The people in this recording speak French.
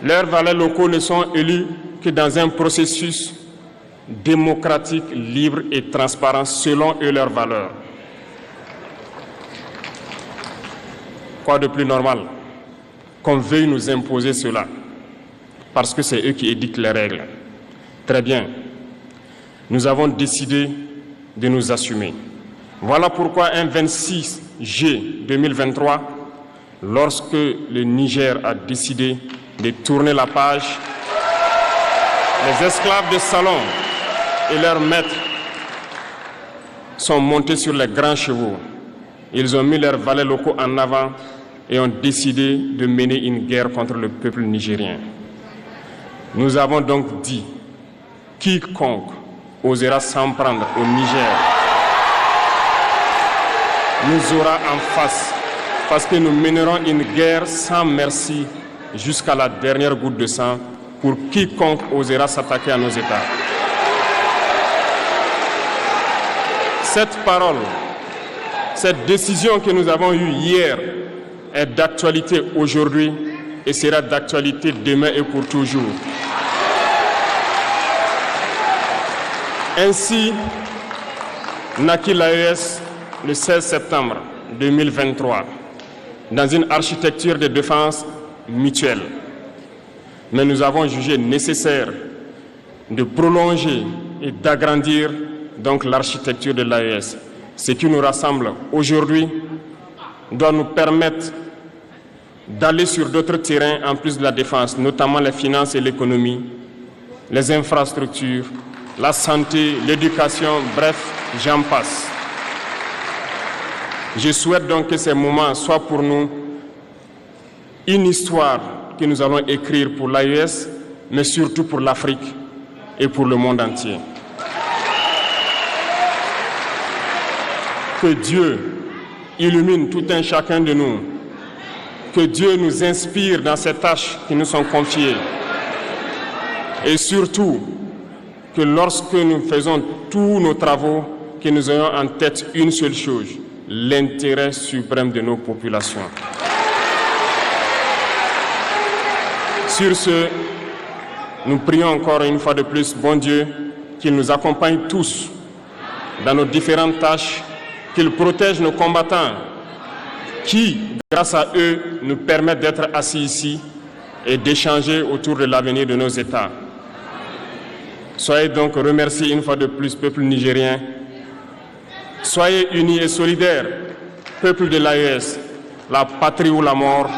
Leurs valets locaux ne sont élus que dans un processus démocratique, libre et transparent selon eux leurs valeurs. Quoi de plus normal qu'on veuille nous imposer cela, parce que c'est eux qui édictent les règles. Très bien. Nous avons décidé de nous assumer. Voilà pourquoi un 26 juillet 2023, lorsque le Niger a décidé de tourner la page, les esclaves de salon et leurs maîtres sont montés sur les grands chevaux. Ils ont mis leurs valets locaux en avant et ont décidé de mener une guerre contre le peuple nigérien. Nous avons donc dit, quiconque osera s'en prendre au Niger nous aura en face, parce que nous mènerons une guerre sans merci jusqu'à la dernière goutte de sang pour quiconque osera s'attaquer à nos États. Cette parole, cette décision que nous avons eue hier est d'actualité aujourd'hui et sera d'actualité demain et pour toujours. Ainsi naquit l'AES le 16 septembre 2023 dans une architecture de défense mutuelle. Mais nous avons jugé nécessaire de prolonger et d'agrandir donc l'architecture de l'AES. Ce qui nous rassemble aujourd'hui doit nous permettre d'aller sur d'autres terrains en plus de la défense, notamment les finances et l'économie, les infrastructures, la santé, l'éducation, bref, j'en passe. Je souhaite donc que ces moments soient pour nous une histoire que nous allons écrire pour l'AES, mais surtout pour l'Afrique et pour le monde entier. Que Dieu illumine tout un chacun de nous, que Dieu nous inspire dans ces tâches qui nous sont confiées, et surtout que lorsque nous faisons tous nos travaux, que nous ayons en tête une seule chose, l'intérêt suprême de nos populations. Sur ce, nous prions encore une fois de plus, bon Dieu, qu'il nous accompagne tous dans nos différentes tâches, qu'il protège nos combattants qui, grâce à eux, nous permettent d'être assis ici et d'échanger autour de l'avenir de nos États. Soyez donc remerciés une fois de plus, peuple nigérien. Soyez unis et solidaires, peuple de l'AES, la patrie ou la mort.